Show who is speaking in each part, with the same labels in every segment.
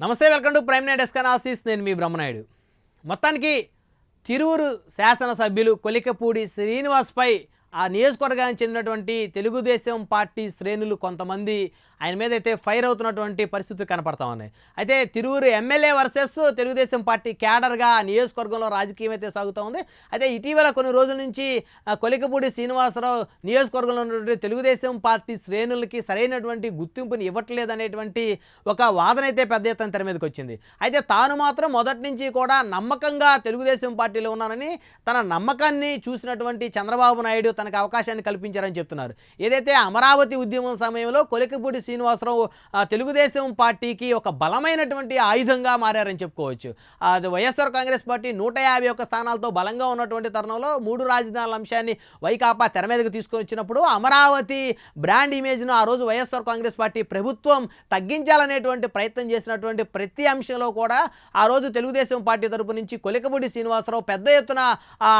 Speaker 1: నమస్తే, welcome to prime night desk analysis. నేను మీ బ్రహ్మనాయుడు. మొత్తానికి తిరువురు శాసనసభ్యులు కొలికపూడి శ్రీనివాస్పై ఆ నియోజకవర్గానికి చెందినటువంటి తెలుగుదేశం పార్టీ శ్రేణులు కొంతమంది ఆయన మీద అయితే ఫైర్ అవుతున్నటువంటి పరిస్థితులు కనపడతా ఉన్నాయి. అయితే Tiruvuru MLA versus Telugu Desam party క్యాడర్గా ఆ నియోజకవర్గంలో రాజకీయం అయితే సాగుతూ ఉంది. అయితే ఇటీవల కొన్ని రోజుల నుంచి కొలికపూడి శ్రీనివాసరావు నియోజకవర్గంలో ఉన్నటువంటి తెలుగుదేశం పార్టీ శ్రేణులకి సరైనటువంటి గుర్తింపుని ఇవ్వట్లేదు అనేటువంటి ఒక వాదన అయితే పెద్ద ఎత్తున తెర మీదకి వచ్చింది. అయితే తాను మాత్రం మొదటి నుంచి కూడా నమ్మకంగా తెలుగుదేశం పార్టీలో ఉన్నానని, తన నమ్మకాన్ని చూసినటువంటి చంద్రబాబు నాయుడు తనకు అవకాశాన్ని కల్పించారని చెప్తున్నారు. ఏదైతే అమరావతి ఉద్యమం సమయంలో కొలికపూడి శ్రీనివాసరావు తెలుగుదేశం పార్టీకి ఒక బలమైనటువంటి ఆయుధంగా మారారని చెప్పుకోవచ్చు. అది వైఎస్ఆర్ కాంగ్రెస్ పార్టీ 151 స్థానాలతో బలంగా ఉన్నటువంటి తరుణంలో 3 రాజధానుల అంశాన్ని వైకాపా తెర మీదకు తీసుకొని వచ్చినప్పుడు అమరావతి బ్రాండ్ ఇమేజ్ను ఆ రోజు వైఎస్ఆర్ కాంగ్రెస్ పార్టీ ప్రభుత్వం తగ్గించాలనేటువంటి ప్రయత్నం చేసినటువంటి ప్రతి అంశంలో కూడా ఆ రోజు తెలుగుదేశం పార్టీ తరపు నుంచి కొలికపూడి శ్రీనివాసరావు పెద్ద ఎత్తున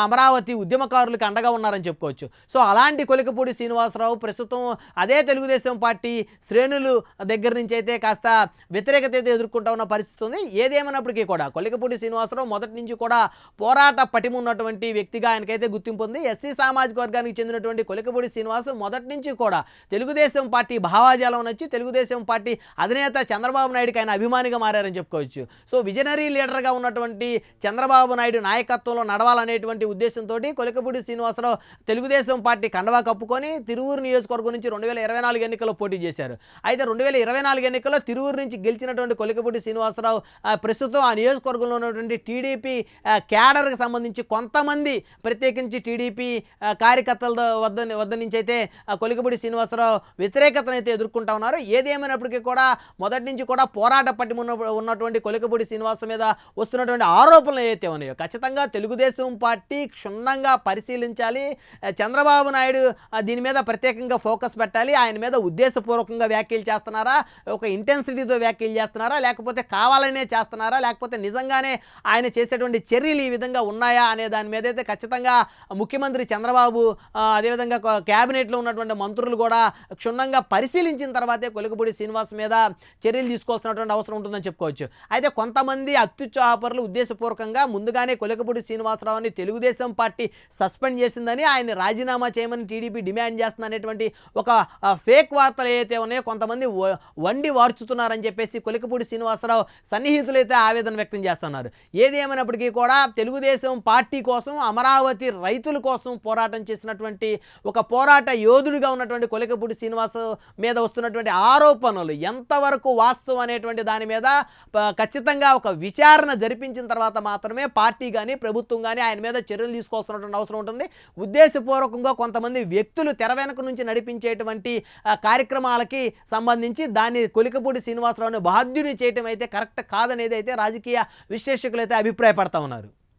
Speaker 1: అమరావతి ఉద్యమకారులకు అండగా ఉన్నారని చెప్పుకోవచ్చు. సో అలాంటి కొలికపూడి శ్రీనివాసరావు ప్రస్తుతం అదే తెలుగుదేశం పార్టీ శ్రేణులు దగ్గర నుంచి అయితే కాస్త వ్యతిరేకత అయితే ఎదుర్కొంటూ ఉన్న పరిస్థితి ఉంది. ఏదేమైనప్పటికీ కూడా కొలికపూడి శ్రీనివాసరావు మొదటి నుంచి కూడా పోరాట పటిమ ఉన్నటువంటి వ్యక్తిగా ఆయనకైతే గుర్తింపు ఉంది. ఎస్సీ సామాజిక వర్గానికి చెందినటువంటి కొలికపూడి శ్రీనివాసరావు మొదటి నుంచి కూడా తెలుగుదేశం పార్టీ భావాజాలం నచ్చి తెలుగుదేశం పార్టీ అధినేత చంద్రబాబు నాయుడుకి ఆయన అభిమానిగా మారారని చెప్పుకోవచ్చు. సో విజనరీ లీడర్గా ఉన్నటువంటి చంద్రబాబు నాయుడు నాయకత్వంలో నడవాలనేటువంటి ఉద్దేశంతో కొలికపూడి శ్రీనివాసరావు తెలుగుదేశం పార్టీ కండవా కప్పుకొని తిరువూరు నియోజకవర్గం నుంచి 2024 ఎన్నికల్లో పోటీ చేశారు. అయితే 2024 ఎన్నికల్లో తిరువూరు నుంచి గెలిచినటువంటి కొలికపూడి శ్రీనివాసరావు ప్రస్తుతం ఆ నియోజకవర్గంలో ఉన్నటువంటి టీడీపీ క్యాడర్కి సంబంధించి కొంతమంది ప్రత్యేకించి టీడీపీ కార్యకర్తల వద్ద నుంచి అయితే కొలికపూడి శ్రీనివాసరావు వ్యతిరేకతను అయితే ఎదుర్కొంటా ఉన్నారు. ఏదేమైనప్పటికీ కూడా మొదటి నుంచి కూడా పోరాట పట్టిమ ఉన్నటువంటి కొలికపూడి శ్రీనివాస మీద వస్తున్నటువంటి ఆరోపణలు ఏవైతే ఉన్నాయో ఖచ్చితంగా తెలుగుదేశం పార్టీ క్షుణ్ణంగా పరిశీలించాలి. చంద్రబాబు నాయుడు దీని మీద ప్రత్యేకంగా ఫోకస్ పెట్టాలి. ఆయన మీద ఉద్దేశపూర్వకంగా వ్యాఖ్యలు చేస్తున్నారా, ఒక ఇంటెన్సిటీతో వ్యాఖ్యలు చేస్తున్నారా, లేకపోతే కావాలనే చేస్తున్నారా, లేకపోతే నిజంగానే ఆయన చేసేటువంటి చర్యలు ఈ విధంగా ఉన్నాయా అనే దాని మీద అయితే ఖచ్చితంగా ముఖ్యమంత్రి చంద్రబాబు అదేవిధంగా క్యాబినెట్లో ఉన్నటువంటి మంత్రులు కూడా క్షుణ్ణంగా పరిశీలించిన తర్వాతే కొలికపూడి శ్రీనివాస్ మీద చర్యలు తీసుకోవాల్సినటువంటి అవసరం ఉంటుందని చెప్పుకోవచ్చు. అయితే కొంతమంది అత్యుత్సాహపరులు ఉద్దేశపూర్వకంగా ముందుగానే కొలికపూడి శ్రీనివాసరావుని తెలుగుదేశం పార్టీ సస్పెండ్ చేసిందని, ఆయన రాజీనామా చేయమని టీడీపీ డిమాండ్ చేస్తుంది అనేటువంటి ఒక ఫేక్ వార్తలు ఏవైతే ఉన్నాయో కొంతమంది వండి వార్చుతున్నారని చెప్పేసి కొలికపూడి శ్రీనివాసరావు సన్నిహితులైతే ఆవేదన వ్యక్తం చేస్తున్నారు. ఏది ఏమైనప్పటికీ కూడా తెలుగుదేశం పార్టీ కోసం, అమరావతి రైతుల కోసం పోరాటం చేసినటువంటి ఒక పోరాట యోధుడిగా ఉన్నటువంటి కొలికపూడి శ్రీనివాసరావు మీద వస్తున్నటువంటి ఆరోపణలు ఎంతవరకు వాస్తవం అనేటువంటి దాని మీద ఖచ్చితంగా ఒక విచారణ జరిపించిన తర్వాత మాత్రమే పార్టీ కానీ ప్రభుత్వం కానీ ఆయన మీద చర్యలు తీసుకోవాల్సినటువంటి అవసరం ఉంటుంది. ఉద్దేశపూర్వకంగా కొంతమంది వ్యక్తులు తెర వెనుక నుంచి నడిపించేటువంటి కార్యక్రమాలకి సంబంధించి దాన్ని కొలికపూడి శ్రీనివాసరావుని బాధ్యుని చేయటం అయితే కరెక్ట్ కాదనేది అయితే రాజకీయ విశ్లేషకులు అయితే అభిప్రాయపడతా ఉన్నారు.